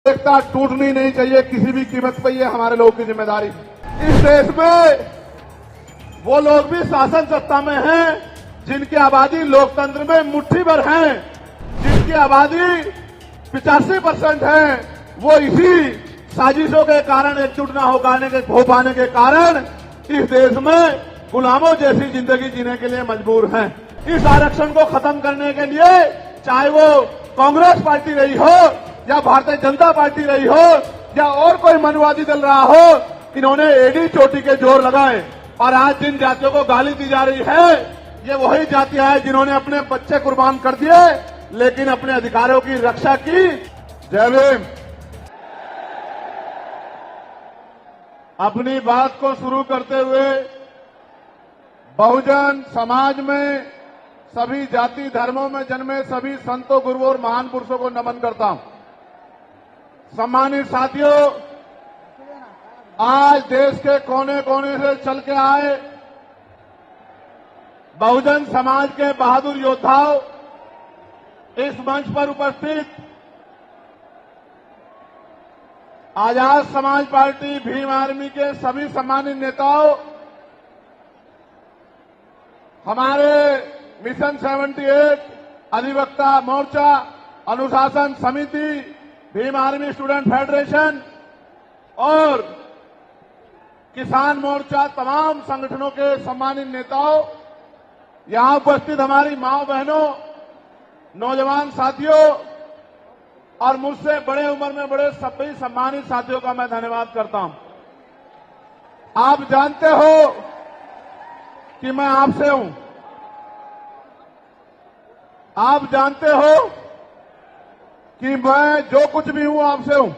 एकता टूटनी नहीं चाहिए किसी भी कीमत पर। ये हमारे लोगों की जिम्मेदारी। इस देश में वो लोग भी शासन सत्ता में हैं जिनकी आबादी लोकतंत्र में मुट्ठी भर है, जिनकी आबादी 85% है। वो इसी साजिशों के कारण एकजुट न हो पाने के कारण इस देश में गुलामों जैसी जिंदगी जीने के लिए मजबूर हैं। इस आरक्षण को खत्म करने के लिए चाहे वो कांग्रेस पार्टी रही हो या भारतीय जनता पार्टी रही हो या और कोई मनवादी दल रहा हो, इन्होंने एडी चोटी के जोर लगाए। और आज जिन जातियों को गाली दी जा रही है, ये वही जातियां हैं जिन्होंने अपने बच्चे कुर्बान कर दिए लेकिन अपने अधिकारों की रक्षा की। जय भीम। अपनी बात को शुरू करते हुए बहुजन समाज में सभी जाति धर्मों में जन्मे सभी संतों, गुरुओं और महान पुरुषों को नमन करता हूं। सम्मानित साथियों, आज देश के कोने कोने से चल के आए बहुजन समाज के बहादुर योद्धाओं, इस मंच पर उपस्थित आजाद समाज पार्टी भीम आर्मी के सभी सम्मानित नेताओं, हमारे मिशन 78 अधिवक्ता मोर्चा, अनुशासन समिति, भीम आर्मी स्टूडेंट फेडरेशन और किसान मोर्चा, तमाम संगठनों के सम्मानित नेताओं, यहां उपस्थित हमारी माओ बहनों, नौजवान साथियों और मुझसे बड़े उम्र में बड़े सभी सम्मानित साथियों का मैं धन्यवाद करता हूं। आप जानते हो कि मैं आपसे हूं। आप जानते हो कि मैं जो कुछ भी हूं आपसे हूं।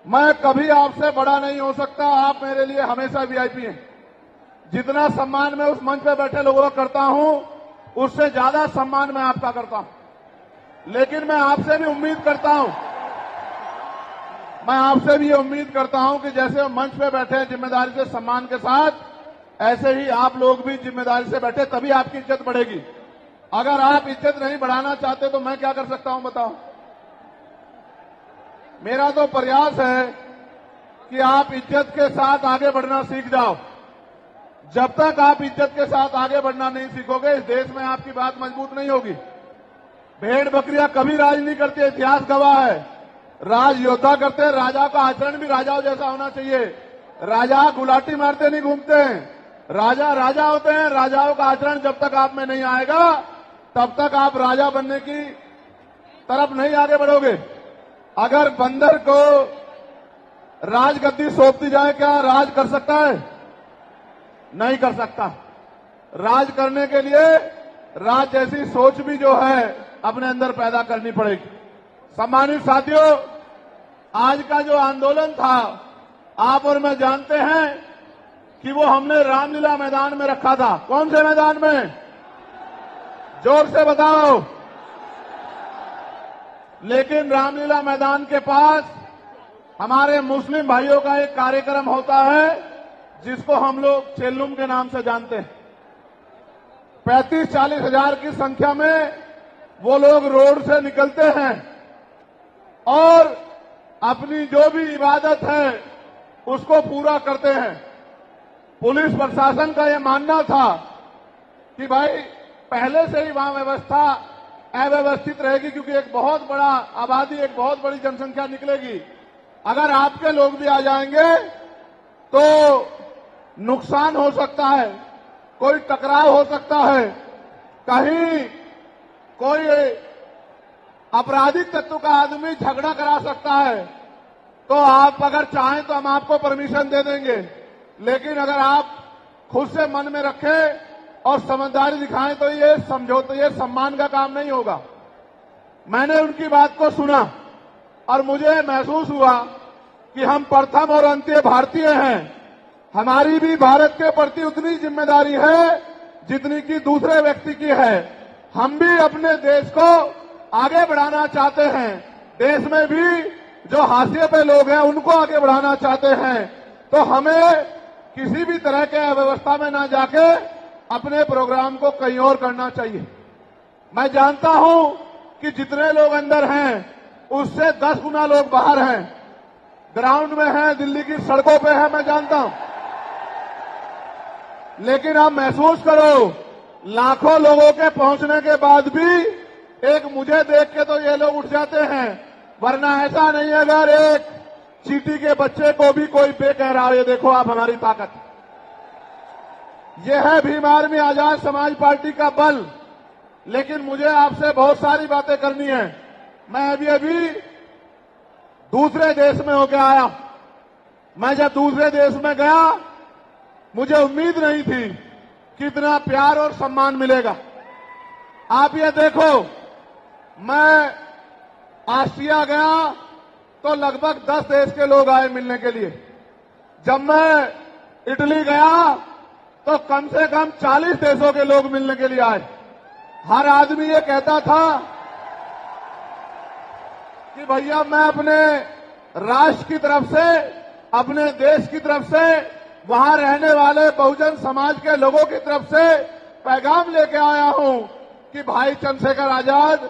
मैं कभी आपसे बड़ा नहीं हो सकता। आप मेरे लिए हमेशा वीआईपी हैं। जितना सम्मान मैं उस मंच पर बैठे लोगों को करता हूं, उससे ज्यादा सम्मान मैं आपका करता हूं। लेकिन मैं आपसे भी उम्मीद करता हूं, मैं आपसे भी ये उम्मीद करता हूं कि जैसे मंच पे बैठे हैं जिम्मेदारी से सम्मान के साथ, ऐसे ही आप लोग भी जिम्मेदारी से बैठे, तभी आपकी इज्जत बढ़ेगी। अगर आप इज्जत नहीं बढ़ाना चाहते तो मैं क्या कर सकता हूं बताओ। मेरा तो प्रयास है कि आप इज्जत के साथ आगे बढ़ना सीख जाओ। जब तक आप इज्जत के साथ आगे बढ़ना नहीं सीखोगे, इस देश में आपकी बात मजबूत नहीं होगी। भेड़ बकरियां कभी राज नहीं करती, इतिहास गवाह है। राज योद्धा करते हैं। राजा का आचरण भी राजाओं जैसा होना चाहिए। राजा गुलाटी मारते नहीं घूमते हैं। राजा राजा होते हैं। राजाओं का आचरण जब तक आप में नहीं आएगा, तब तक आप राजा बनने की तरफ नहीं आगे बढ़ोगे। अगर बंदर को राजगद्दी सौंप दी जाए, क्या राज कर सकता है? नहीं कर सकता। राज करने के लिए राज जैसी सोच भी जो है अपने अंदर पैदा करनी पड़ेगी। सम्मानित साथियों, आज का जो आंदोलन था, आप और मैं जानते हैं कि वो हमने रामलीला मैदान में रखा था। कौन से मैदान में? जोर से बताओ। लेकिन रामलीला मैदान के पास हमारे मुस्लिम भाइयों का एक कार्यक्रम होता है जिसको हम लोग चेल्लुम के नाम से जानते हैं। 35-40 हजार की संख्या में वो लोग रोड से निकलते हैं और अपनी जो भी इबादत है उसको पूरा करते हैं। पुलिस प्रशासन का यह मानना था कि भाई पहले से ही वहां व्यवस्था अव्यवस्थित रहेगी, क्योंकि एक बहुत बड़ा आबादी, एक बहुत बड़ी जनसंख्या निकलेगी। अगर आपके लोग भी आ जाएंगे तो नुकसान हो सकता है, कोई टकराव हो सकता है, कहीं कोई आपराधिक तत्व का आदमी झगड़ा करा सकता है। तो आप अगर चाहें तो हम आपको परमिशन दे देंगे, लेकिन अगर आप खुद से मन में रखें और समझदारी दिखाएं तो ये समझौता, ये सम्मान का काम नहीं होगा। मैंने उनकी बात को सुना और मुझे महसूस हुआ कि हम प्रथम और अंत्य भारतीय हैं। हमारी भी भारत के प्रति उतनी जिम्मेदारी है जितनी कि दूसरे व्यक्ति की है। हम भी अपने देश को आगे बढ़ाना चाहते हैं। देश में भी जो हाशिए पे लोग हैं उनको आगे बढ़ाना चाहते हैं। तो हमें किसी भी तरह के अव्यवस्था में ना जाके अपने प्रोग्राम को कहीं और करना चाहिए। मैं जानता हूं कि जितने लोग अंदर हैं उससे 10 गुना लोग बाहर हैं, ग्राउंड में हैं, दिल्ली की सड़कों पे हैं, मैं जानता हूं। लेकिन आप महसूस करो, लाखों लोगों के पहुंचने के बाद भी एक मुझे देख के तो ये लोग उठ जाते हैं, वरना ऐसा नहीं है। अगर एक चींटी के बच्चे को भी कोई बे कह रहा है, ये देखो आप हमारी ताकत। यह है भीम आर्मी आजाद समाज पार्टी का बल। लेकिन मुझे आपसे बहुत सारी बातें करनी है। मैं अभी दूसरे देश में होकर आया। मैं जब दूसरे देश में गया, मुझे उम्मीद नहीं थी कि इतना प्यार और सम्मान मिलेगा। आप ये देखो, मैं ऑस्ट्रिया गया तो लगभग 10 देश के लोग आए मिलने के लिए। जब मैं इटली गया तो कम से कम 40 देशों के लोग मिलने के लिए आए। हर आदमी ये कहता था कि भैया मैं अपने राष्ट्र की तरफ से, अपने देश की तरफ से, वहां रहने वाले बहुजन समाज के लोगों की तरफ से पैगाम लेके आया हूं कि भाई चंद्रशेखर आजाद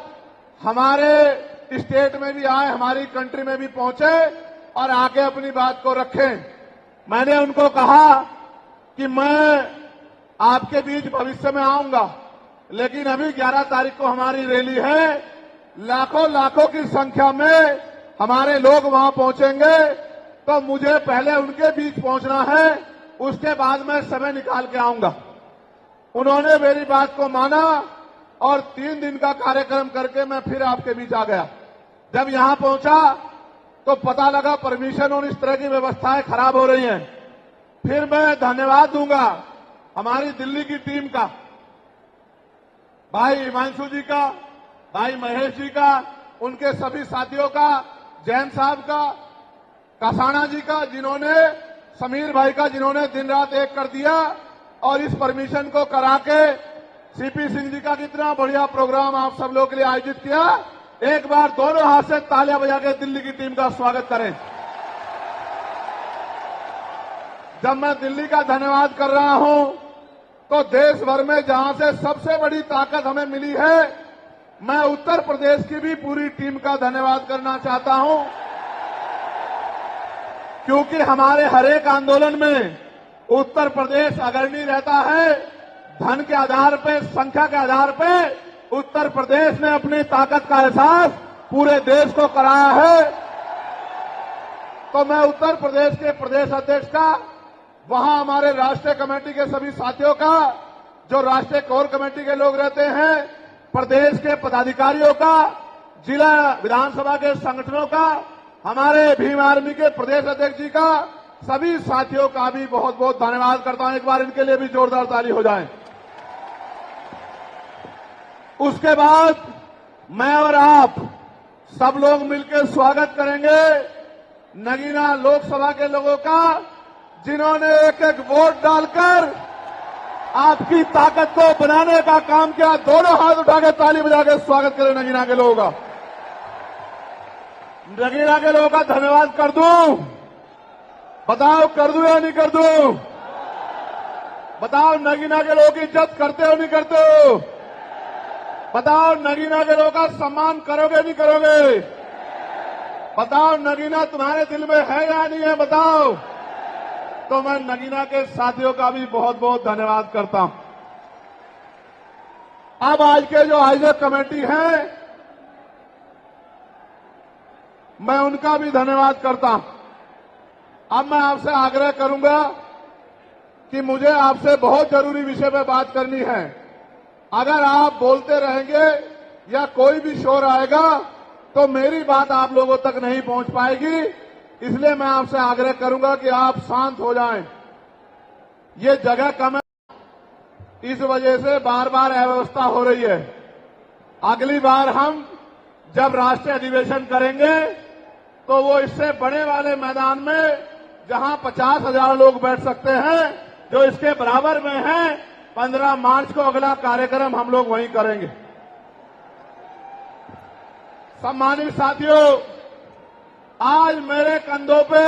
हमारे स्टेट में भी आए, हमारी कंट्री में भी पहुंचे और आके अपनी बात को रखें। मैंने उनको कहा कि मैं आपके बीच भविष्य में आऊंगा, लेकिन अभी 11 तारीख को हमारी रैली है, लाखों की संख्या में हमारे लोग वहां पहुंचेंगे, तो मुझे पहले उनके बीच पहुंचना है, उसके बाद मैं समय निकाल के आऊंगा। उन्होंने मेरी बात को माना और 3 दिन का कार्यक्रम करके मैं फिर आपके बीच आ गया। जब यहां पहुंचा तो पता लगा परमिशन और इस तरह की व्यवस्थाएं खराब हो रही हैं। फिर मैं धन्यवाद दूंगा हमारी दिल्ली की टीम का, भाई हिमांशु जी का, भाई महेश जी का, उनके सभी साथियों का, जैन साहब का, कसाना जी का, जिन्होंने, समीर भाई का, जिन्होंने दिन रात एक कर दिया और इस परमिशन को करा के, सीपी सिंह जी का कितना बढ़िया प्रोग्राम आप सब लोगों के लिए आयोजित किया। एक बार दोनों हाथ से तालियां बजा के दिल्ली की टीम का स्वागत करें। जब मैं दिल्ली का धन्यवाद कर रहा हूं तो देश भर में जहां से सबसे बड़ी ताकत हमें मिली है, मैं उत्तर प्रदेश की भी पूरी टीम का धन्यवाद करना चाहता हूं, क्योंकि हमारे हर एक आंदोलन में उत्तर प्रदेश अग्रणी रहता है। धन के आधार पर, संख्या के आधार पर उत्तर प्रदेश ने अपनी ताकत का एहसास पूरे देश को कराया है। तो मैं उत्तर प्रदेश के प्रदेश अध्यक्ष का, वहां हमारे राष्ट्रीय कमेटी के सभी साथियों का, जो राष्ट्रीय कोर कमेटी के लोग रहते हैं, प्रदेश के पदाधिकारियों का, जिला विधानसभा के संगठनों का, हमारे भीम आर्मी के प्रदेश अध्यक्ष जी का, सभी साथियों का भी बहुत बहुत धन्यवाद करता हूं। एक बार इनके लिए भी जोरदार ताली हो जाए। उसके बाद मैं और आप सब लोग मिलकर स्वागत करेंगे नगीना लोकसभा के लोगों का, जिन्होंने एक एक वोट डालकर आपकी ताकत को बनाने का काम किया। दोनों हाथ उठा के ताली बजा के स्वागत करें नगीना के लोगों का। नगीना के लोगों का धन्यवाद कर दूं? बताओ कर दूं या नहीं कर दूं? बताओ नगीना के लोगों की इज्जत करते हो नहीं करते हो? बताओ नगीना के लोगों का सम्मान करोगे नहीं करोगे? बताओ नगीना तुम्हारे दिल में है या नहीं है? बताओ। तो मैं नगीना के साथियों का भी बहुत बहुत धन्यवाद करता हूं। अब आज के जो आयोजक कमेटी है, मैं उनका भी धन्यवाद करता हूं। अब मैं आपसे आग्रह करूंगा कि मुझे आपसे बहुत जरूरी विषय पर बात करनी है। अगर आप बोलते रहेंगे या कोई भी शोर आएगा तो मेरी बात आप लोगों तक नहीं पहुंच पाएगी, इसलिए मैं आपसे आग्रह करूंगा कि आप शांत हो जाएं। ये जगह कम है, इस वजह से बार बार अव्यवस्था हो रही है। अगली बार हम जब राष्ट्रीय अधिवेशन करेंगे तो वो इससे बड़े वाले मैदान में, जहां 50,000 लोग बैठ सकते हैं, जो इसके बराबर में है, 15 मार्च को अगला कार्यक्रम हम लोग वहीं करेंगे। सम्मानित साथियों, आज मेरे कंधों पे,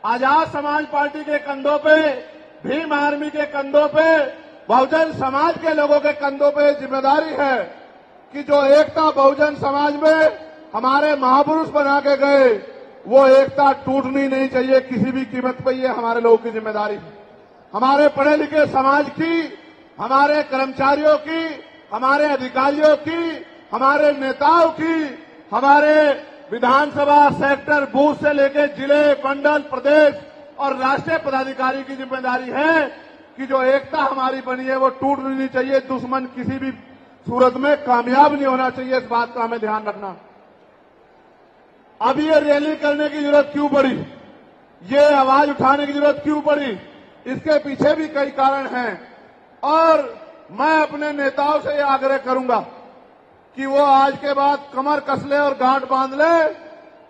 आजाद समाज पार्टी के कंधों पे, भीम आर्मी के कंधों पे, बहुजन समाज के लोगों के कंधों पे जिम्मेदारी है कि जो एकता बहुजन समाज में हमारे महापुरुष बना के गए, वो एकता टूटनी नहीं चाहिए किसी भी कीमत पर। ये हमारे लोगों की जिम्मेदारी है, हमारे पढ़े लिखे समाज की, हमारे कर्मचारियों की, हमारे अधिकारियों की, हमारे नेताओं की, हमारे विधानसभा सेक्टर बूथ से लेकर जिले, मंडल, प्रदेश और राष्ट्रीय पदाधिकारी की जिम्मेदारी है कि जो एकता हमारी बनी है वो टूटनी नहीं चाहिए। दुश्मन किसी भी सूरत में कामयाब नहीं होना चाहिए, इस बात का हमें ध्यान रखना। अब ये रैली करने की जरूरत क्यों पड़ी, ये आवाज उठाने की जरूरत क्यों पड़ी, इसके पीछे भी कई कारण हैं। और मैं अपने नेताओं से यह आग्रह करूंगा कि वो आज के बाद कमर कस ले और गांठ बांध ले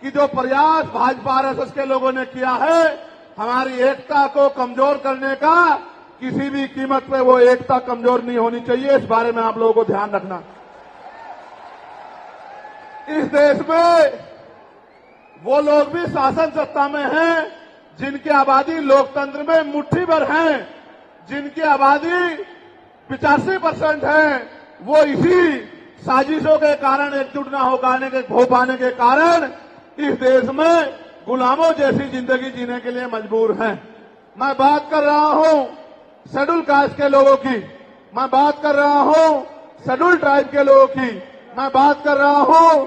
कि जो प्रयास भाजपा आरएसएस के लोगों ने किया है हमारी एकता को कमजोर करने का, किसी भी कीमत पे वो एकता कमजोर नहीं होनी चाहिए। इस बारे में आप लोगों को ध्यान रखना। इस देश में वो लोग भी शासन सत्ता में हैं जिनकी आबादी लोकतंत्र में मुट्ठी भर हैं, जिनकी आबादी 85% है, वो इसी साजिशों के कारण एकजुट न हो पाने के कारण इस देश में गुलामों जैसी जिंदगी जीने के लिए मजबूर हैं। मैं बात कर रहा हूं शेड्यूल कास्ट के लोगों की, मैं बात कर रहा हूं शेड्यूल ट्राइब के लोगों की, मैं बात कर रहा हूं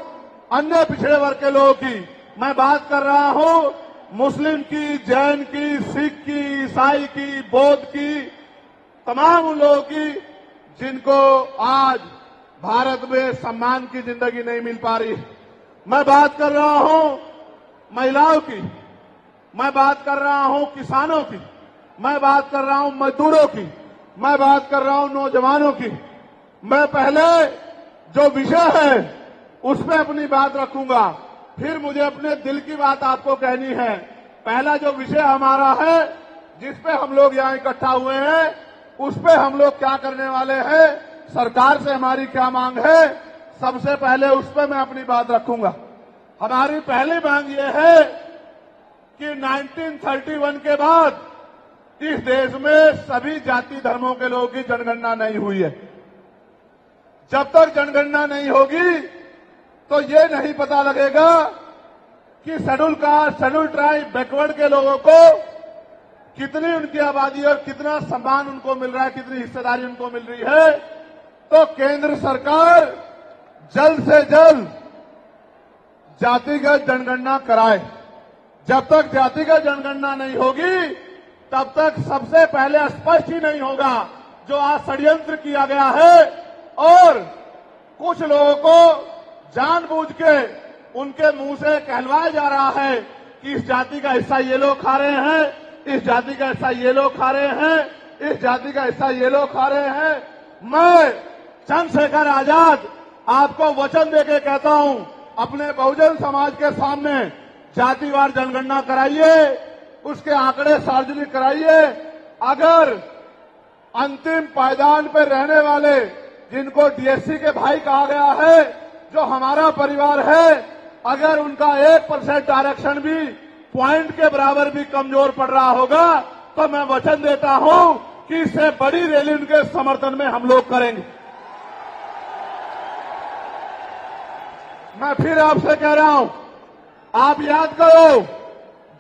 अन्य पिछड़े वर्ग के लोगों की, मैं बात कर रहा हूं मुस्लिम की, जैन की, सिख की, ईसाई की, बौद्ध की, तमाम उन लोगों की जिनको आज भारत में सम्मान की जिंदगी नहीं मिल पा रही। मैं बात कर रहा हूं महिलाओं की, मैं बात कर रहा हूं किसानों की, मैं बात कर रहा हूं मजदूरों की, मैं बात कर रहा हूं नौजवानों की। मैं पहले जो विषय है उस पर अपनी बात रखूंगा, फिर मुझे अपने दिल की बात आपको कहनी है। पहला जो विषय हमारा है, जिस पे हम लोग यहां इकट्ठा हुए हैं, उस पे हम लोग क्या करने वाले हैं, सरकार से हमारी क्या मांग है, सबसे पहले उस पे मैं अपनी बात रखूंगा। हमारी पहली मांग ये है कि 1931 के बाद इस देश में सभी जाति धर्मों के लोगों की जनगणना नहीं हुई है। जब तक जनगणना नहीं होगी तो ये नहीं पता लगेगा कि schedule caste, schedule tribe, backward के लोगों को कितनी उनकी आबादी और कितना सम्मान उनको मिल रहा है, कितनी हिस्सेदारी उनको मिल रही है। तो केंद्र सरकार जल्द से जल्द जातिगत जनगणना कराए। जब तक जातिगत जनगणना नहीं होगी तब तक सबसे पहले स्पष्ट ही नहीं होगा जो आज षड्यंत्र किया गया है और कुछ लोगों को जानबूझ के उनके मुंह से कहलवाया जा रहा है कि इस जाति का हिस्सा ये लोग खा रहे हैं, इस जाति का हिस्सा ये लोग खा रहे हैं, इस जाति का हिस्सा ये लोग खा रहे हैं। मैं चंद्रशेखर आजाद आपको वचन देके कहता हूं, अपने बहुजन समाज के सामने जातिवार जनगणना कराइए, उसके आंकड़े सार्वजनिक कराइए। अगर अंतिम पायदान पर रहने वाले जिनको डीएससी के भाई कहा गया है, जो हमारा परिवार है, अगर उनका 1% आरक्षण भी पॉइंट के बराबर भी कमजोर पड़ रहा होगा तो मैं वचन देता हूं कि इससे बड़ी रैली उनके समर्थन में हम लोग करेंगे। मैं फिर आपसे कह रहा हूं, आप याद करो,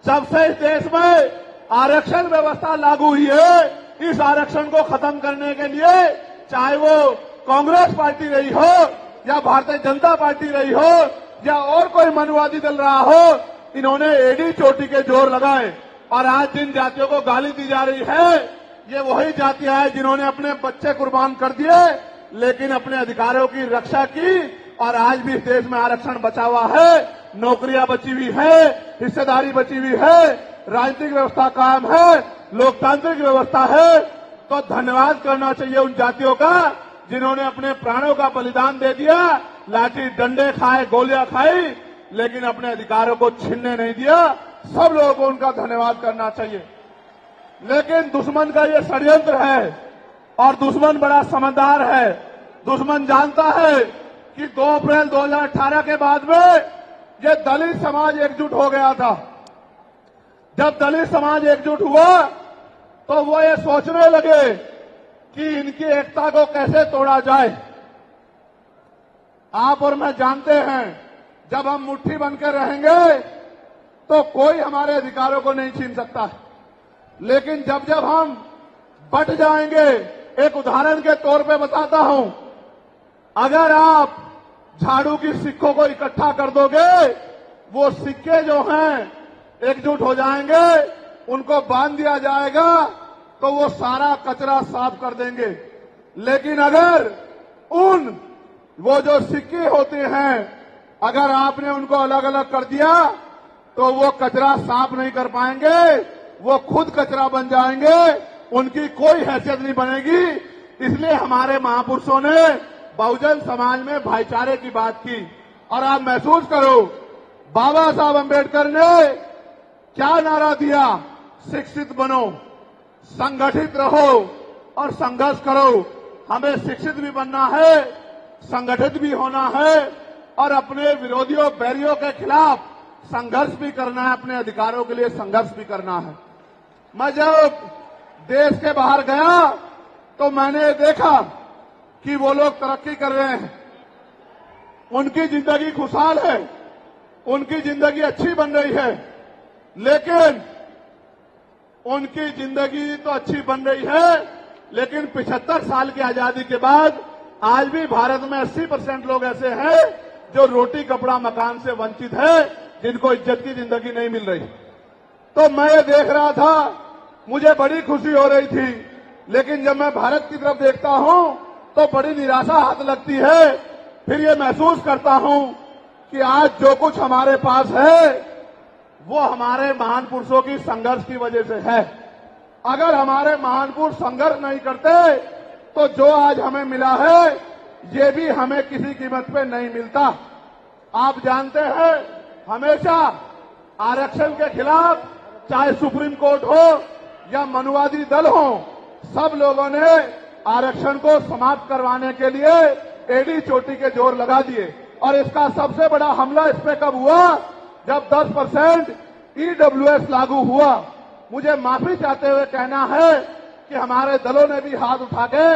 जब से इस देश में आरक्षण व्यवस्था लागू हुई है, इस आरक्षण को खत्म करने के लिए चाहे वो कांग्रेस पार्टी रही हो या भारतीय जनता पार्टी रही हो या और कोई मनुवादी दल रहा हो, इन्होंने एडी चोटी के जोर लगाए। और आज जिन जातियों को गाली दी जा रही है, ये वही जातियां हैं जिन्होंने अपने बच्चे कुर्बान कर दिए लेकिन अपने अधिकारों की रक्षा की और आज भी इस देश में आरक्षण बचा हुआ है, नौकरियां बची हुई है, हिस्सेदारी बची हुई है, राजनीतिक व्यवस्था कायम है, लोकतांत्रिक व्यवस्था है। तो धन्यवाद करना चाहिए उन जातियों का जिन्होंने अपने प्राणों का बलिदान दे दिया, लाठी डंडे खाए, गोलियां खाई, लेकिन अपने अधिकारों को छीनने नहीं दिया। सब लोगों को उनका धन्यवाद करना चाहिए। लेकिन दुश्मन का ये षड्यंत्र है और दुश्मन बड़ा समझदार है। दुश्मन जानता है कि 2 अप्रैल 2018 के बाद में ये दलित समाज एकजुट हो गया था। जब दलित समाज एकजुट हुआ तो वो ये सोचने लगे कि इनकी एकता को कैसे तोड़ा जाए। आप और मैं जानते हैं जब हम मुट्ठी बनकर रहेंगे तो कोई हमारे अधिकारों को नहीं छीन सकता। लेकिन जब जब हम बट जाएंगे, एक उदाहरण के तौर पे बताता हूं, अगर आप झाड़ू की सिक्कों को इकट्ठा कर दोगे, वो सिक्के जो हैं एकजुट हो जाएंगे, उनको बांध दिया जाएगा तो वो सारा कचरा साफ कर देंगे। लेकिन अगर वो जो सिक्के होते हैं, अगर आपने उनको अलग अलग कर दिया तो वो कचरा साफ नहीं कर पाएंगे, वो खुद कचरा बन जाएंगे, उनकी कोई हैसियत नहीं बनेगी। इसलिए हमारे महापुरुषों ने बहुजन समाज में भाईचारे की बात की। और आप महसूस करो, बाबा साहब अंबेडकर ने क्या नारा दिया? शिक्षित बनो, संगठित रहो और संघर्ष करो। हमें शिक्षित भी बनना है, संगठित भी होना है और अपने विरोधियों बैरियों के खिलाफ संघर्ष भी करना है, अपने अधिकारों के लिए संघर्ष भी करना है। मैं जब देश के बाहर गया तो मैंने देखा कि वो लोग तरक्की कर रहे हैं, उनकी जिंदगी खुशहाल है, उनकी जिंदगी अच्छी बन रही है। लेकिन उनकी जिंदगी तो अच्छी बन रही है, लेकिन 75 साल की आजादी के बाद आज भी भारत में 80% लोग ऐसे हैं जो रोटी कपड़ा मकान से वंचित है, जिनको इज्जत की जिंदगी नहीं मिल रही। तो मैं ये देख रहा था, मुझे बड़ी खुशी हो रही थी, लेकिन जब मैं भारत की तरफ देखता हूं तो बड़ी निराशा हाथ लगती है। फिर ये महसूस करता हूं कि आज जो कुछ हमारे पास है वो हमारे महान पुरुषों की संघर्ष की वजह से है। अगर हमारे महान पुरुष संघर्ष नहीं करते तो जो आज हमें मिला है ये भी हमें किसी कीमत पे नहीं मिलता। आप जानते हैं, हमेशा आरक्षण के खिलाफ चाहे सुप्रीम कोर्ट हो या मनुवादी दल हो, सब लोगों ने आरक्षण को समाप्त करवाने के लिए एड़ी चोटी के जोर लगा दिए। और इसका सबसे बड़ा हमला इस पे कब हुआ? जब 10% ईडब्ल्यूएस लागू हुआ। मुझे माफी चाहते हुए कहना है कि हमारे दलों ने भी हाथ उठा के,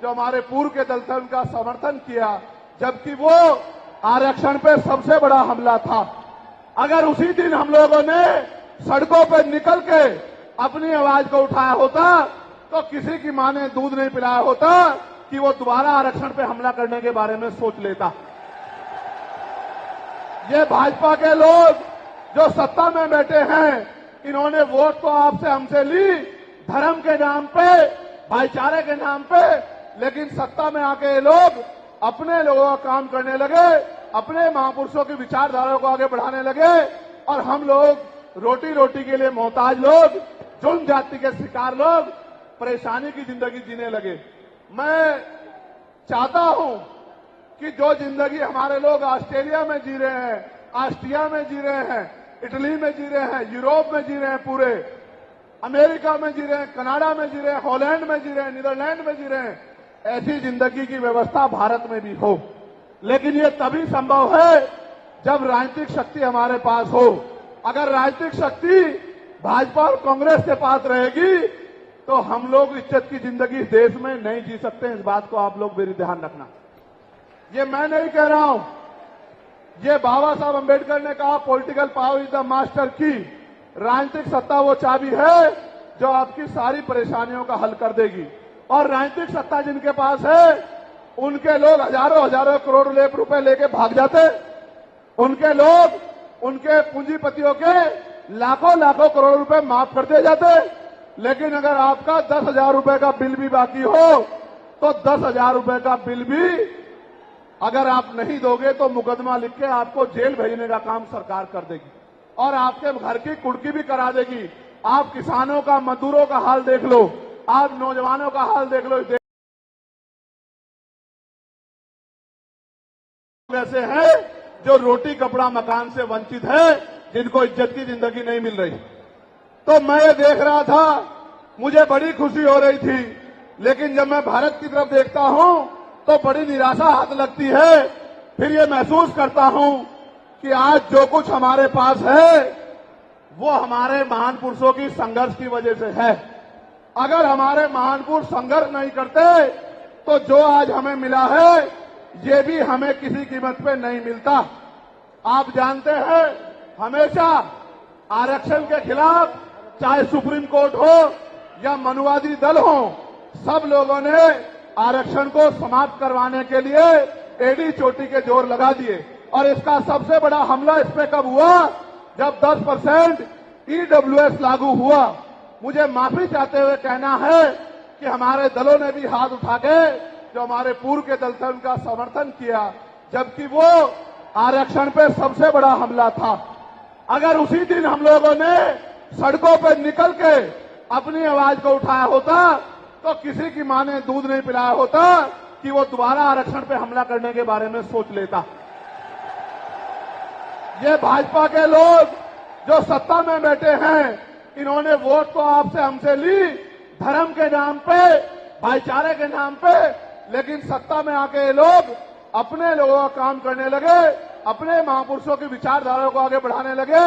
जो हमारे पूर्व के दल थे, उनका समर्थन किया, जबकि वो आरक्षण पे सबसे बड़ा हमला था। अगर उसी दिन हम लोगों ने सड़कों पर निकल के अपनी आवाज को उठाया होता तो किसी की मां ने दूध नहीं पिलाया होता कि वो दोबारा आरक्षण पे हमला करने के बारे में सोच लेता। ये भाजपा के लोग जो सत्ता में बैठे हैं, इन्होंने वोट तो आपसे हमसे ली धर्म के नाम पे, भाईचारे के नाम पे, लेकिन सत्ता में आके ये लोग अपने लोगों का काम करने लगे, अपने महापुरुषों की विचारधारा को आगे बढ़ाने लगे और हम लोग रोटी रोटी के लिए मोहताज लोग, जुल्म जाति के शिकार लोग परेशानी की जिंदगी जीने लगे। मैं चाहता हूं कि जो जिंदगी हमारे लोग ऑस्ट्रेलिया में जी रहे हैं, ऑस्ट्रिया में जी रहे हैं, इटली में जी रहे हैं, यूरोप में जी रहे हैं, पूरे अमेरिका में जी रहे हैं, कनाडा में जी रहे हैं, हॉलैंड में जी रहे हैं, नीदरलैंड में जी रहे हैं, ऐसी जिंदगी की व्यवस्था भारत में भी हो। लेकिन ये तभी संभव है जब राजनीतिक शक्ति हमारे पास हो। अगर राजनीतिक शक्ति भाजपा और कांग्रेस के पास रहेगी तो हम लोग इज्जत की जिंदगी इस देश में नहीं जी सकते। इस बात को आप लोग मेरी ध्यान रखना। ये मैं नहीं कह रहा हूं, ये बाबा साहब अंबेडकर ने कहा, political power is the master की। राजनीतिक सत्ता वो चाबी है जो आपकी सारी परेशानियों का हल कर देगी। और राजनीतिक सत्ता जिनके पास है, उनके लोग हजारों हजारों करोड़ रुपए लेके भाग जाते, उनके लोग उनके पूंजीपतियों के लाखों लाखों करोड़ रुपए माफ कर दिए जाते। लेकिन अगर आपका 10,000 रुपए का बिल भी बाकी हो तो 10,000 रुपए का बिल भी अगर आप नहीं दोगे तो मुकदमा लिख के आपको जेल भेजने का काम सरकार कर देगी और आपके घर की कुर्की भी करा देगी। आप किसानों का, मजदूरों का हाल देख लो, आप नौजवानों का हाल देख लो। ऐसे हैं जो रोटी कपड़ा मकान से वंचित है, जिनको इज्जत की जिंदगी नहीं मिल रही। तो मैं ये देख रहा था, मुझे बड़ी खुशी हो रही थी, लेकिन जब मैं भारत की तरफ देखता हूं तो बड़ी निराशा हाथ लगती है। फिर ये महसूस करता हूं कि आज जो कुछ हमारे पास है वो हमारे महान पुरुषों की संघर्ष की वजह से है। अगर हमारे महान पुरुष संघर्ष नहीं करते तो जो आज हमें मिला है ये भी हमें किसी कीमत पे नहीं मिलता। आप जानते हैं हमेशा आरक्षण के खिलाफ चाहे सुप्रीम कोर्ट हो या मनुवादी दल हो, सब लोगों ने आरक्षण को समाप्त करवाने के लिए एड़ी चोटी के जोर लगा दिए। और इसका सबसे बड़ा हमला इस पे कब हुआ? जब 10% EWS लागू हुआ। मुझे माफी चाहते हुए कहना है कि हमारे दलों ने भी हाथ उठा के, जो हमारे पूर्व के दल थे, उनका समर्थन किया, जबकि वो आरक्षण पे सबसे बड़ा हमला था। अगर उसी दिन हम लोगों ने सड़कों पर निकल के अपनी आवाज को उठाया होता तो किसी की मां ने दूध नहीं पिलाया होता कि वो दोबारा आरक्षण पे हमला करने के बारे में सोच लेता। ये भाजपा के लोग जो सत्ता में बैठे हैं, इन्होंने वोट तो आपसे हमसे ली धर्म के नाम पे, भाईचारे के नाम पे, लेकिन सत्ता में आके ये लोग अपने लोगों का काम करने लगे, अपने महापुरुषों की विचारधारा को आगे बढ़ाने लगे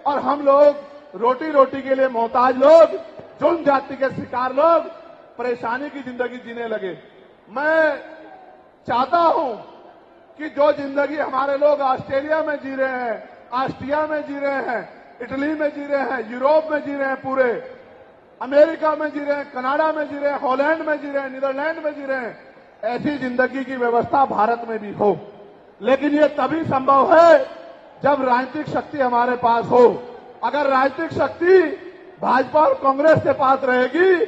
और हम लोग रोटी रोटी के लिए मोहताज लोग, जुल्म जाति के शिकार लोग परेशानी की जिंदगी जीने लगे। मैं चाहता हूं कि जो जिंदगी हमारे लोग ऑस्ट्रेलिया में जी रहे हैं, ऑस्ट्रिया में जी रहे हैं, इटली में जी रहे हैं, यूरोप में जी रहे हैं, पूरे अमेरिका में जी रहे हैं, कनाडा में जी रहे हैं, हॉलैंड में जी रहे हैं, नीदरलैंड में जी रहे हैं, ऐसी जिंदगी की व्यवस्था भारत में भी हो। लेकिन ये तभी संभव है जब राजनीतिक शक्ति हमारे पास हो। अगर राजनीतिक शक्ति भाजपा और कांग्रेस के पास रहेगी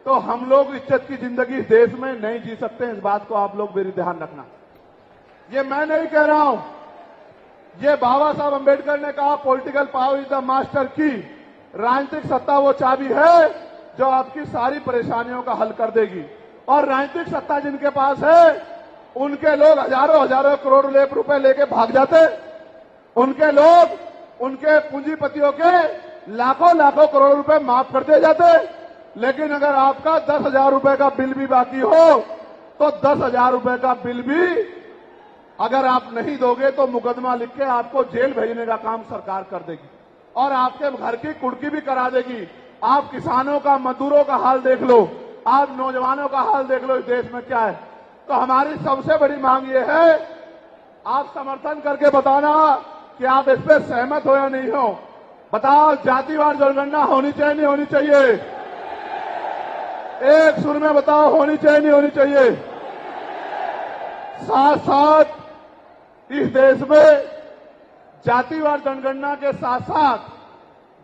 तो हम लोग इज्जत की जिंदगी इस देश में नहीं जी सकते। इस बात को आप लोग मेरी ध्यान रखना। ये मैं नहीं कह रहा हूं, ये बाबा साहब अंबेडकर ने कहा, political power is the master की। राजनीतिक सत्ता वो चाबी है जो आपकी सारी परेशानियों का हल कर देगी। और राजनीतिक सत्ता जिनके पास है उनके लोग हजारों हजारों करोड़ रुपए लेके भाग जाते, उनके लोग उनके पूंजीपतियों के लाखों लाखों करोड़ रुपए माफ कर दिए जाते। लेकिन अगर आपका 10,000 रुपए का बिल भी बाकी हो तो 10,000 रुपए का बिल भी अगर आप नहीं दोगे तो मुकदमा लिख के आपको जेल भेजने का काम सरकार कर देगी और आपके घर की कुर्की भी करा देगी। आप किसानों का, मजदूरों का हाल देख लो, आप नौजवानों का हाल देख लो, इस देश में क्या है। तो हमारी सबसे बड़ी मांग ये है, आप समर्थन करके बताना कि आप इस पर सहमत हो या नहीं हो। बताओ, जातिवार जनगणना होनी चाहिए नहीं होनी चाहिए? एक सुर में बताओ, होनी चाहिए नहीं होनी चाहिए? साथ साथ इस देश में जातिवार जनगणना के साथ साथ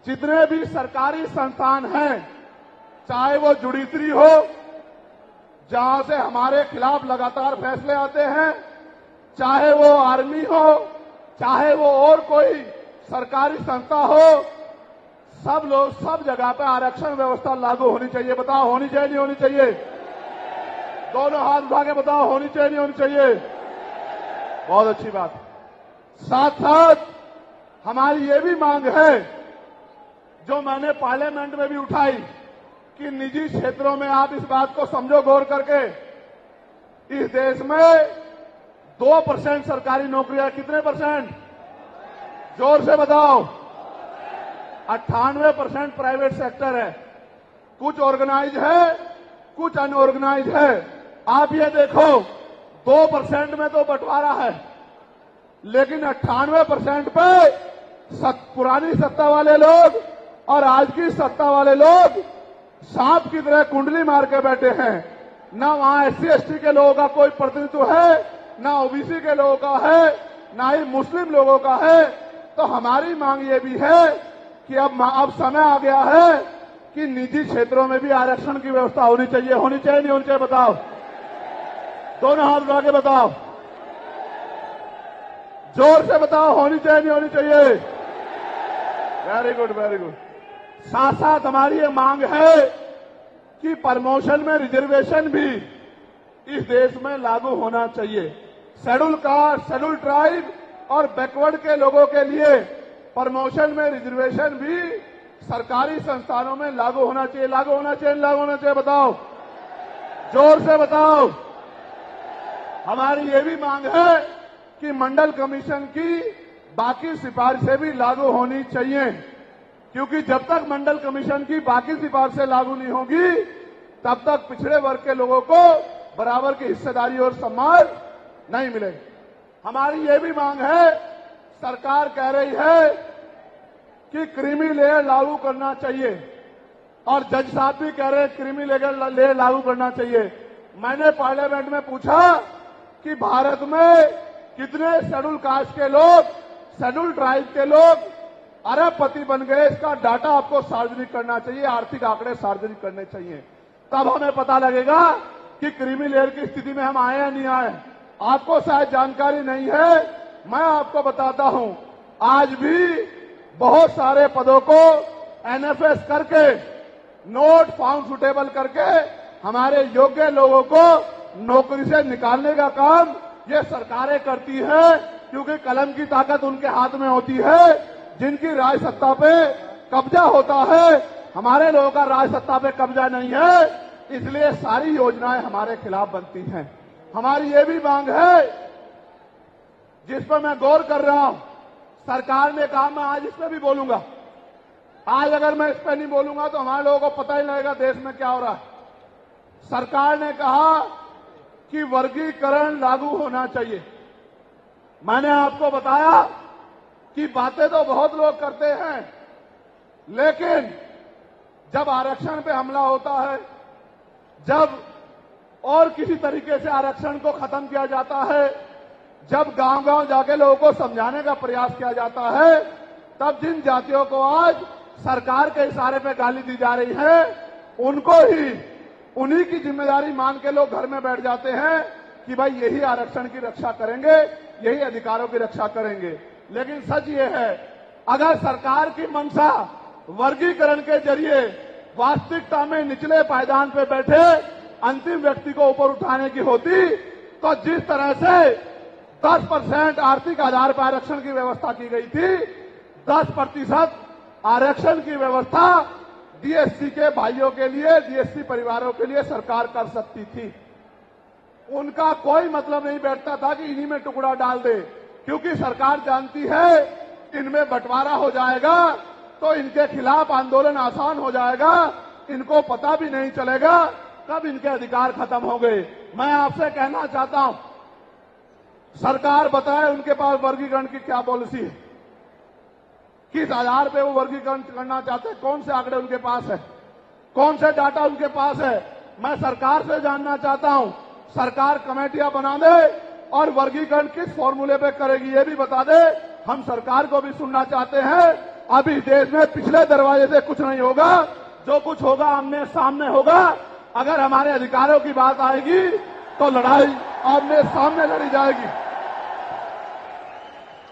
जितने भी सरकारी संस्थान हैं, चाहे वो जुडिशरी हो जहां से हमारे खिलाफ लगातार फैसले आते हैं, चाहे वो आर्मी हो, चाहे वो और कोई सरकारी संस्था हो, सब लोग सब जगह पे आरक्षण व्यवस्था लागू होनी चाहिए। बताओ, होनी चाहिए नहीं होनी चाहिए? दोनों हाथ उठा के बताओ, होनी चाहिए नहीं होनी चाहिए? बहुत अच्छी बात। साथ साथ हमारी ये भी मांग है, जो मैंने पार्लियामेंट में भी उठाई, कि निजी क्षेत्रों में आप इस बात को समझो गौर करके, इस देश में 2% सरकारी नौकरियां, कितने परसेंट? जोर से बताओ। 98% प्राइवेट सेक्टर है। कुछ ऑर्गेनाइज है, कुछ अनऑर्गेनाइज है। आप ये देखो, 2% में तो बंटवारा है, लेकिन 98% पे पुरानी सत्ता वाले लोग और आज की सत्ता वाले लोग सांप की तरह कुंडली मार के बैठे हैं। ना वहां SC ST के लोगों का कोई प्रतिनिधित्व है, ना OBC के लोगों का है, ना ही मुस्लिम लोगों का है। तो हमारी मांग ये भी है कि अब समय आ गया है कि निजी क्षेत्रों में भी आरक्षण की व्यवस्था होनी चाहिए। होनी चाहिए नहीं होनी चाहिए? बताओ, दोनों हाथ उठा के बताओ, जोर से बताओ, होनी चाहिए नहीं होनी चाहिए? Very good, very good. साथ साथ हमारी ये मांग है कि प्रमोशन में रिजर्वेशन भी इस देश में लागू होना चाहिए। शेड्यूल कास्ट, शेड्यूल ट्राइब और बैकवर्ड के लोगों के लिए प्रमोशन में रिजर्वेशन भी सरकारी संस्थानों में लागू होना चाहिए। लागू होना चाहिए, लागू होना चाहिए? बताओ, जोर से बताओ। हमारी ये भी मांग है कि मंडल कमीशन की बाकी सिफारिशें भी लागू होनी चाहिए, क्योंकि जब तक मंडल कमीशन की बाकी सिफारिशें लागू नहीं होगी तब तक पिछड़े वर्ग के लोगों को बराबर की हिस्सेदारी और सम्मान नहीं मिलेगी। हमारी ये भी मांग है, सरकार कह रही है कि क्रीमी लेयर लागू करना चाहिए और जज साहब भी कह रहे हैं क्रीमी लेयर लागू करना चाहिए। मैंने पार्लियामेंट में पूछा कि भारत में कितने शेड्यूल कास्ट के लोग, शेड्यूल ट्राइब के लोग अरबपति बन गए, इसका डाटा आपको सार्वजनिक करना चाहिए, आर्थिक आंकड़े सार्वजनिक करने चाहिए, तब हमें पता लगेगा कि क्रीमी लेयर की स्थिति में हम आए या नहीं आए। आपको शायद जानकारी नहीं है, मैं आपको बताता हूं, आज भी बहुत सारे पदों को एनएफएस करके, नोट फाउंड सुटेबल करके हमारे योग्य लोगों को नौकरी से निकालने का काम ये सरकारें करती है, क्योंकि कलम की ताकत उनके हाथ में होती है। जिनकी राज सत्ता पे कब्जा होता है, हमारे लोगों का राज सत्ता पे कब्जा नहीं है, इसलिए सारी योजनाएं हमारे खिलाफ बनती हैं। हमारी ये भी मांग है, जिस पर मैं गौर कर रहा हूं, सरकार ने कहा, मैं आज इस पर भी बोलूंगा। आज अगर मैं इस पर नहीं बोलूंगा तो हमारे लोगों को पता ही लगेगा देश में क्या हो रहा है। सरकार ने कहा कि वर्गीकरण लागू होना चाहिए। मैंने आपको बताया कि बातें तो बहुत लोग करते हैं, लेकिन जब आरक्षण पे हमला होता है, जब और किसी तरीके से आरक्षण को खत्म किया जाता है, जब गांव-गांव जाके लोगों को समझाने का प्रयास किया जाता है, तब जिन जातियों को आज सरकार के इशारे पे गाली दी जा रही है, उनको ही उन्हीं की जिम्मेदारी मान के लोग घर में बैठ जाते हैं कि भाई यही आरक्षण की रक्षा करेंगे, यही अधिकारों की रक्षा करेंगे। लेकिन सच ये है, अगर सरकार की मंशा वर्गीकरण के जरिए वास्तविकता में निचले पायदान पे बैठे अंतिम व्यक्ति को ऊपर उठाने की होती, तो जिस तरह से 10% आर्थिक आधार पर आरक्षण की व्यवस्था की गई थी, 10% आरक्षण की व्यवस्था डीएससी के भाइयों के लिए, डीएससी परिवारों के लिए सरकार कर सकती थी। उनका कोई मतलब नहीं बैठता था कि इन्हीं में टुकड़ा डाल दे, क्योंकि सरकार जानती है इनमें बंटवारा हो जाएगा तो इनके खिलाफ आंदोलन आसान हो जाएगा, इनको पता भी नहीं चलेगा कब इनके अधिकार खत्म हो गए। मैं आपसे कहना चाहता हूं, सरकार बताए उनके पास वर्गीकरण की क्या पॉलिसी है, किस आधार पे वो वर्गीकरण करना चाहते हैं, कौन से आंकड़े उनके पास है, कौन से डाटा उनके पास है। मैं सरकार से जानना चाहता हूं, सरकार कमेटियां बना दे और वर्गीकरण किस फॉर्मूले पे करेगी ये भी बता दे। हम सरकार को भी सुनना चाहते हैं। अभी देश में पिछले दरवाजे से कुछ नहीं होगा, जो कुछ होगा आमने सामने होगा। अगर हमारे अधिकारों की बात आएगी तो लड़ाई आमने सामने लड़ी जाएगी।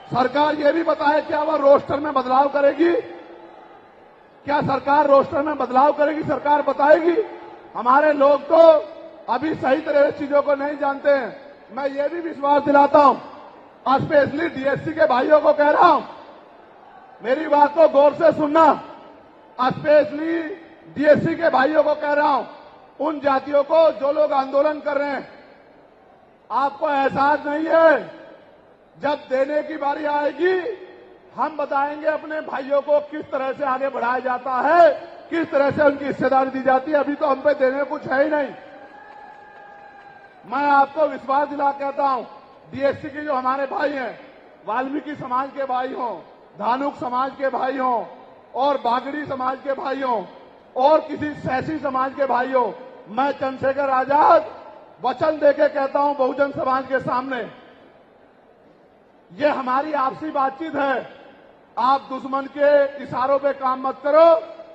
सरकार ये भी बताए क्या वह रोस्टर में बदलाव करेगी, क्या सरकार रोस्टर में बदलाव करेगी, सरकार बताएगी। हमारे लोग तो अभी सही तरह से चीजों को नहीं जानते हैं। मैं ये भी विश्वास दिलाता हूं, स्पेशली डीएससी के भाइयों को कह रहा हूं, मेरी बात को गौर से सुनना। स्पेशली डीएससी के भाइयों को कह रहा हूं, उन जातियों को जो लोग आंदोलन कर रहे हैं, आपको एहसास नहीं है, जब देने की बारी आएगी हम बताएंगे अपने भाइयों को किस तरह से आगे बढ़ाया जाता है, किस तरह से उनकी हिस्सेदारी दी जाती है। अभी तो हम पे देने कुछ है ही नहीं। मैं आपको विश्वास दिला कहता हूं, डीएससी के जो हमारे भाई हैं, वाल्मीकि समाज के भाई हों, धानुक समाज के भाई हों और बागड़ी समाज के भाई हों और किसी सैसी समाज के भाई हों, मैं चंद्रशेखर आजाद वचन देके कहता हूं बहुजन समाज के सामने, ये हमारी आपसी बातचीत है। आप दुश्मन के इशारों पे काम मत करो,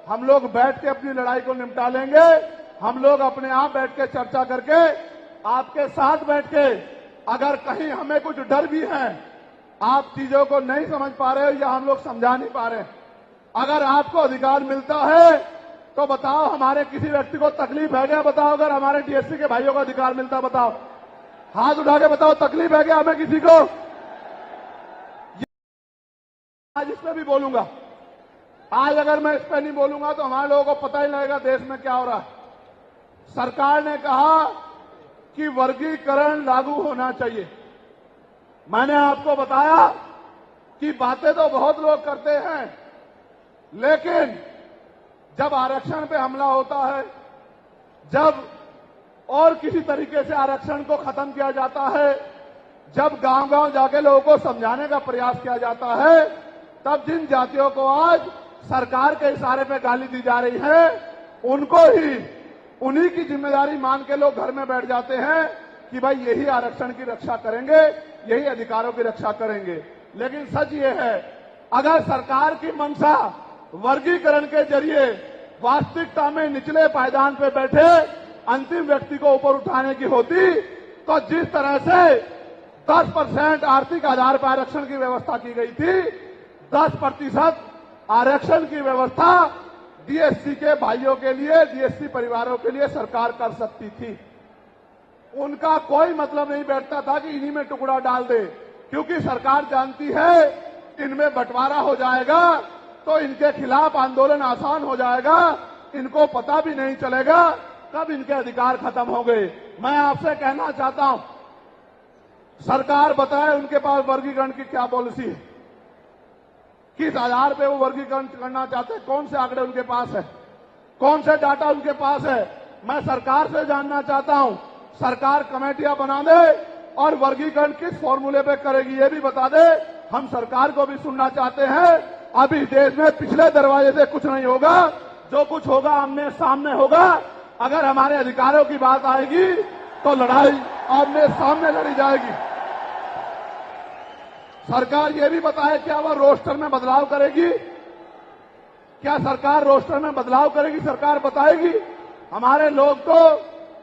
हम लोग बैठ के अपनी लड़ाई को निपटा लेंगे। हम लोग अपने आप बैठ के चर्चा करके आपके साथ बैठ के, अगर कहीं हमें कुछ डर भी है, आप चीजों को नहीं समझ पा रहे हो या हम लोग समझा नहीं पा रहे, अगर आपको अधिकार मिलता है तो बताओ, हमारे किसी व्यक्ति को तकलीफ है क्या? बताओ, अगर हमारे डीएससी के भाइयों को अधिकार मिलता, बताओ, हाथ उठा के बताओ, तकलीफ है क्या हमें किसी को? आज इस पे भी बोलूंगा। आज अगर मैं इस पे नहीं बोलूंगा तो हमारे लोगों को पता ही लगेगा देश में क्या हो रहा है। सरकार ने कहा कि वर्गीकरण लागू होना चाहिए। मैंने आपको बताया कि बातें तो बहुत लोग करते हैं, लेकिन जब आरक्षण पे हमला होता है, जब और किसी तरीके से आरक्षण को खत्म किया जाता है, जब गांव-गांव जाके लोगों को समझाने का प्रयास किया जाता है, तब जिन जातियों को आज सरकार के इशारे पे गाली दी जा रही है, उनको ही उन्हीं की जिम्मेदारी मान के लोग घर में बैठ जाते हैं कि भाई यही आरक्षण की रक्षा करेंगे, यही अधिकारों की रक्षा करेंगे। लेकिन सच ये है, अगर सरकार की मंशा वर्गीकरण के जरिए वास्तविकता में निचले पायदान पे बैठे अंतिम व्यक्ति को ऊपर उठाने की होती, तो जिस तरह से 10% आर्थिक आधार पर आरक्षण की व्यवस्था की गई थी, 10% आरक्षण की व्यवस्था डीएससी के भाइयों के लिए, डीएससी परिवारों के लिए सरकार कर सकती थी। उनका कोई मतलब नहीं बैठता था कि इन्हीं में टुकड़ा डाल दे, क्योंकि सरकार जानती है इनमें बंटवारा हो जाएगा तो इनके खिलाफ आंदोलन आसान हो जाएगा, इनको पता भी नहीं चलेगा कब इनके अधिकार खत्म हो गए। मैं आपसे कहना चाहता हूं, सरकार बताए उनके पास वर्गीकरण की क्या पॉलिसी है, किस आधार पे वो वर्गीकरण करना चाहते हैं, कौन से आंकड़े उनके पास है, कौन से डाटा उनके पास है। मैं सरकार से जानना चाहता हूं, सरकार कमेटियां बना दे और वर्गीकरण किस फॉर्मूले पे करेगी ये भी बता दे। हम सरकार को भी सुनना चाहते हैं। अभी देश में पिछले दरवाजे से कुछ नहीं होगा, जो कुछ होगा आमने सामने होगा। अगर हमारे अधिकारों की बात आएगी तो लड़ाई आमने सामने लड़ी जाएगी। सरकार ये भी बताए क्या वह रोस्टर में बदलाव करेगी, क्या सरकार रोस्टर में बदलाव करेगी, सरकार बताएगी। हमारे लोग तो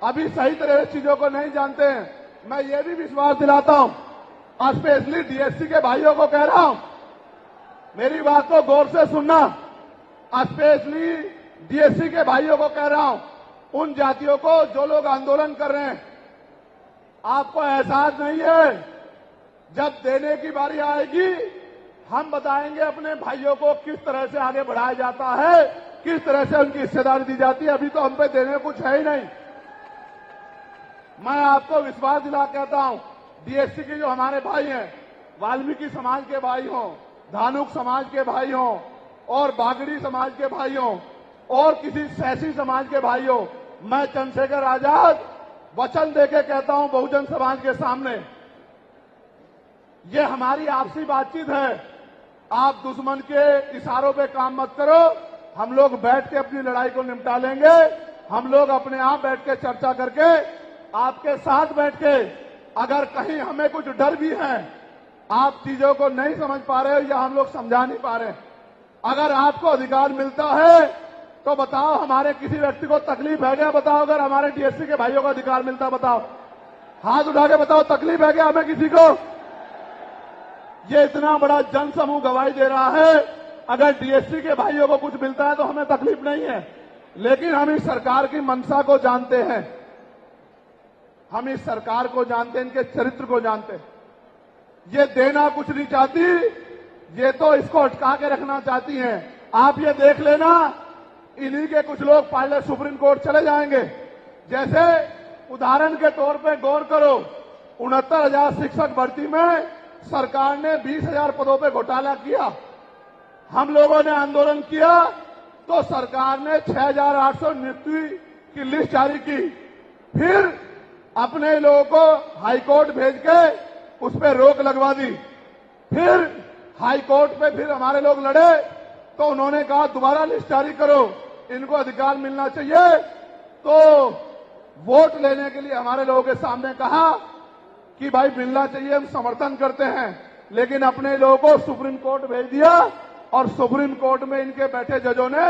अभी सही तरह से चीजों को नहीं जानते हैं। मैं ये भी विश्वास दिलाता हूं, स्पेशली डीएससी के भाइयों को कह रहा हूं, मेरी बात को गौर से सुनना। स्पेशली डीएससी के भाइयों को कह रहा हूं, उन जातियों को जो लोग आंदोलन कर रहे हैं, आपको एहसास नहीं है, जब देने की बारी आएगी हम बताएंगे अपने भाइयों को किस तरह से आगे बढ़ाया जाता है, किस तरह से उनकी हिस्सेदारी दी जाती है। अभी तो हम पे देने कुछ है ही नहीं। मैं आपको विश्वास दिला कहता हूं, डीएससी के जो हमारे भाई हैं, वाल्मीकि समाज के भाई हों, धानुक समाज के भाई हों और बागड़ी समाज के भाई हों और किसी सैसी समाज के भाई हों, मैं चंद्रशेखर आजाद वचन देके कहता हूं बहुजन समाज के सामने, ये हमारी आपसी बातचीत है। आप दुश्मन के इशारों पे काम मत करो, हम लोग बैठ के अपनी लड़ाई को निपटा लेंगे। हम लोग अपने आप बैठ के चर्चा करके आपके साथ बैठ के, अगर कहीं हमें कुछ डर भी है, आप चीजों को नहीं समझ पा रहे हो या हम लोग समझा नहीं पा रहे, अगर आपको अधिकार मिलता है तो बताओ, हमारे किसी व्यक्ति को तकलीफ है क्या? बताओ, अगर हमारे डीएससी के भाइयों को अधिकार मिलता, बताओ, हाथ उठा के बताओ, तकलीफ है क्या हमें किसी को? ये इतना बड़ा जन समूह गवाही दे रहा है, अगर डीएससी के भाइयों को कुछ मिलता है तो हमें तकलीफ नहीं है। लेकिन हम इस सरकार की मंशा को जानते हैं, हम इस सरकार को जानते हैं, इनके चरित्र को जानते हैं। ये देना कुछ नहीं चाहती, ये तो इसको अटका के रखना चाहती हैं। आप ये देख लेना, इन्हीं के कुछ लोग पहले सुप्रीम कोर्ट चले जाएंगे। जैसे उदाहरण के तौर पे गौर करो, 69,000 शिक्षक भर्ती में सरकार ने 20,000 पदों पे घोटाला किया। हम लोगों ने आंदोलन किया तो सरकार ने 6,800 नियुक्ति की लिस्ट जारी की। फिर अपने लोगों को हाईकोर्ट भेज के उस पर रोक लगवा दी। फिर हाईकोर्ट पे फिर हमारे लोग लड़े तो उन्होंने कहा दोबारा लिस्ट जारी करो, इनको अधिकार मिलना चाहिए। तो वोट लेने के लिए हमारे लोगों के सामने कहा कि भाई मिलना चाहिए, हम समर्थन करते हैं। लेकिन अपने लोगों को सुप्रीम कोर्ट भेज दिया और सुप्रीम कोर्ट में इनके बैठे जजों ने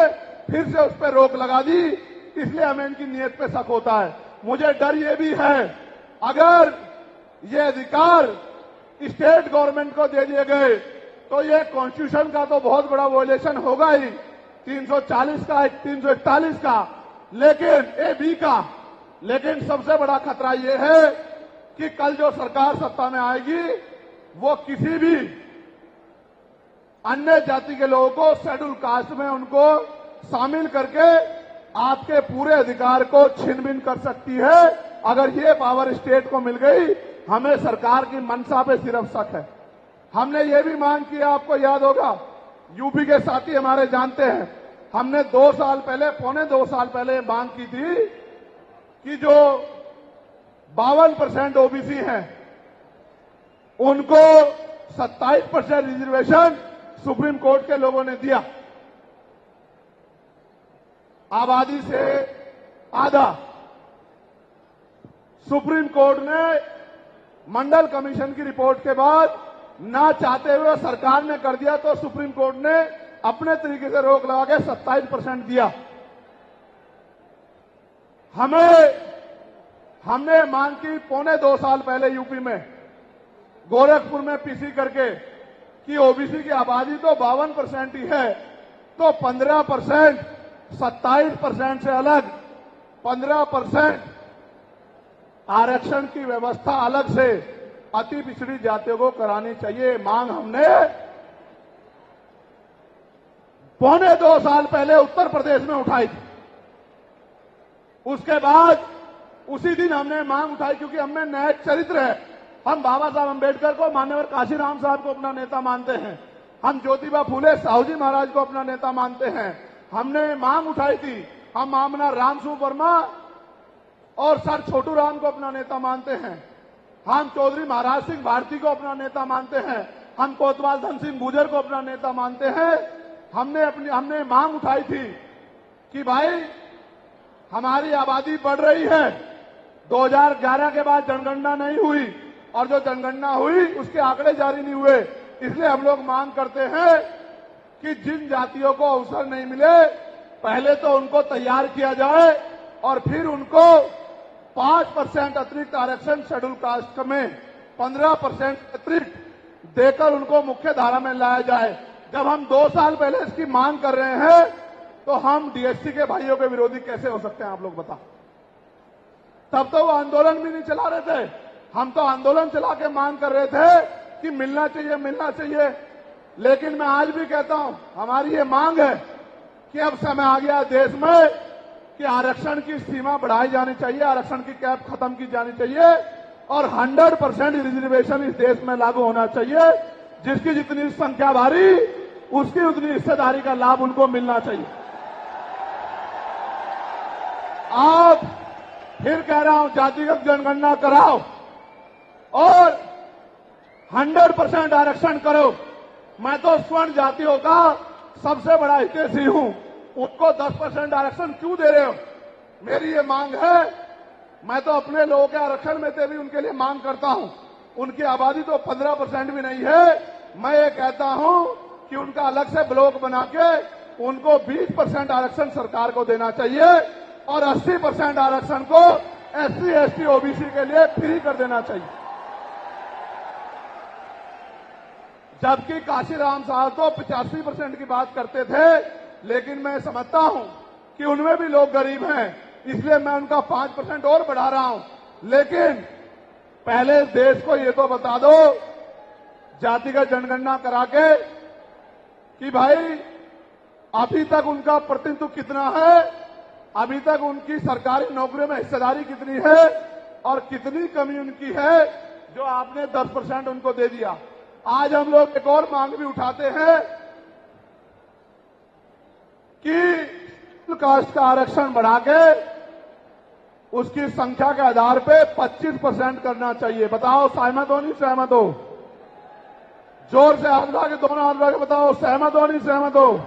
फिर से उस पर रोक लगा दी। इसलिए हमें इनकी नीयत पे शक होता है। मुझे डर ये भी है, अगर ये अधिकार स्टेट गवर्नमेंट को दे दिए गए तो ये कॉन्स्टिट्यूशन का तो बहुत बड़ा वॉयलेशन होगा ही, 340 का, 341 का, लेकिन AB का। लेकिन सबसे बड़ा खतरा ये है कि कल जो सरकार सत्ता में आएगी वो किसी भी अन्य जाति के लोगों को शेड्यूल कास्ट में उनको शामिल करके आपके पूरे अधिकार को छीन बीन कर सकती है। अगर ये पावर स्टेट को मिल गई, हमें सरकार की मंशा पे सिर्फ शक है। हमने ये भी मांग किया, आपको याद होगा, यूपी के साथी हमारे जानते हैं, हमने 2 साल पहले, पौने 2 साल पहले मांग की थी कि जो 52% ओबीसी हैं उनको 27% रिजर्वेशन सुप्रीम कोर्ट के लोगों ने दिया। आबादी से आधा। सुप्रीम कोर्ट ने मंडल कमीशन की रिपोर्ट के बाद ना चाहते हुए सरकार ने कर दिया, तो सुप्रीम कोर्ट ने अपने तरीके से रोक लगा के 27% दिया। हमने मांग की 2.25 साल पहले यूपी में गोरखपुर में पीसी करके कि ओबीसी की आबादी तो 52% ही है, तो 15%, 27% से अलग 15% आरक्षण की व्यवस्था अलग से अति पिछड़ी जातियों को करानी चाहिए। मांग हमने 2.25 साल पहले उत्तर प्रदेश में उठाई थी। उसके बाद उसी दिन हमने मांग उठाई, क्योंकि हमें नैतिक चरित्र है। हम बाबा साहब अम्बेडकर को, मान्यवर काशीराम साहब को अपना नेता मानते हैं। हम ज्योतिबा फूले साहू जी महाराज को अपना नेता मानते हैं। हमने मांग उठाई थी, हम मामला रामसू वर्मा और सर छोटू राम को अपना नेता मानते हैं। हम चौधरी महाराज सिंह भारती को अपना नेता मानते हैं। हम कोतवाल धन सिंह गुर्जर को अपना नेता मानते हैं। हमने मांग उठाई थी कि भाई हमारी आबादी बढ़ रही है। 2011 के बाद जनगणना नहीं हुई, और जो जनगणना हुई उसके आंकड़े जारी नहीं हुए। इसलिए हम लोग मांग करते हैं कि जिन जातियों को अवसर नहीं मिले, पहले तो उनको तैयार किया जाए और फिर उनको 5% अतिरिक्त आरक्षण शेड्यूल कास्ट में 15% अतिरिक्त देकर उनको मुख्य धारा में लाया जाए। जब हम 2 साल पहले इसकी मांग कर रहे हैं, तो हम डीएससी के भाइयों के विरोधी कैसे हो सकते हैं, आप लोग बताओ। तब तो वो आंदोलन भी नहीं चला रहे थे। हम तो आंदोलन चला के मांग कर रहे थे कि मिलना चाहिए, मिलना चाहिए। लेकिन मैं आज भी कहता हूं, हमारी ये मांग है कि अब समय आ गया देश में कि आरक्षण की सीमा बढ़ाई जानी चाहिए, आरक्षण की कैप खत्म की जानी चाहिए और 100% रिजर्वेशन इस देश में लागू होना चाहिए। जिसकी जितनी संख्या भारी, उसकी उतनी हिस्सेदारी का लाभ उनको मिलना चाहिए। आप फिर कह रहा हूं, जातिगत जनगणना कराओ और 100% आरक्षण करो। मैं तो स्वर्ण जातियों का सबसे बड़ा हितैषी हूं, उनको 10% आरक्षण क्यों दे रहे हो? मेरी ये मांग है। मैं तो अपने लोगों के आरक्षण में से भी उनके लिए मांग करता हूं। उनकी आबादी तो 15% भी नहीं है। मैं ये कहता हूं कि उनका अलग से ब्लॉक बना के उनको 20% आरक्षण सरकार को देना चाहिए और 80% आरक्षण को एससी, एसटी, ओबीसी के लिए फ्री कर देना चाहिए। जबकि काशीराम साहब तो 85% की बात करते थे, लेकिन मैं समझता हूं कि उनमें भी लोग गरीब हैं, इसलिए मैं उनका 5% और बढ़ा रहा हूं। लेकिन पहले देश को ये तो बता दो, जातिगत जनगणना करा के, कि भाई अभी तक उनका प्रतिनिधित्व कितना है, अभी तक उनकी सरकारी नौकरियों में हिस्सेदारी कितनी है और कितनी कमी उनकी है जो आपने 10% उनको दे दिया। आज हम लोग एक और मांग भी उठाते हैं कि कास्ट का आरक्षण बढ़ा के उसकी संख्या के आधार पे 25% करना चाहिए। बताओ सहमत हो नहीं सहमत हो? जोर से हाथ उठा के, दोनों हाथ उठा के बताओ सहमत हो नहीं सहमत हो?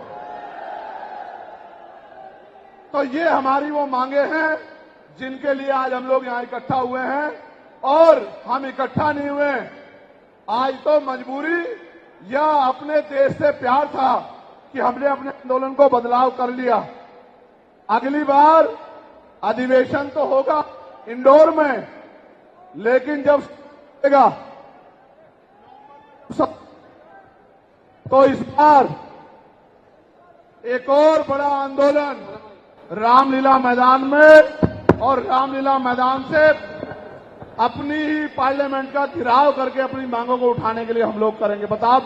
तो ये हमारी वो मांगे हैं जिनके लिए आज हम लोग यहां इकट्ठा हुए हैं। और हम इकट्ठा नहीं हुए आज तो मजबूरी या अपने देश से प्यार था कि हमने अपने आंदोलन को बदलाव कर लिया। अगली बार अधिवेशन तो होगा इंदौर में, लेकिन जब होगा तो इस बार एक और बड़ा आंदोलन रामलीला मैदान में, और रामलीला मैदान से अपनी ही पार्लियामेंट का घेराव करके अपनी मांगों को उठाने के लिए हम लोग करेंगे। बताओ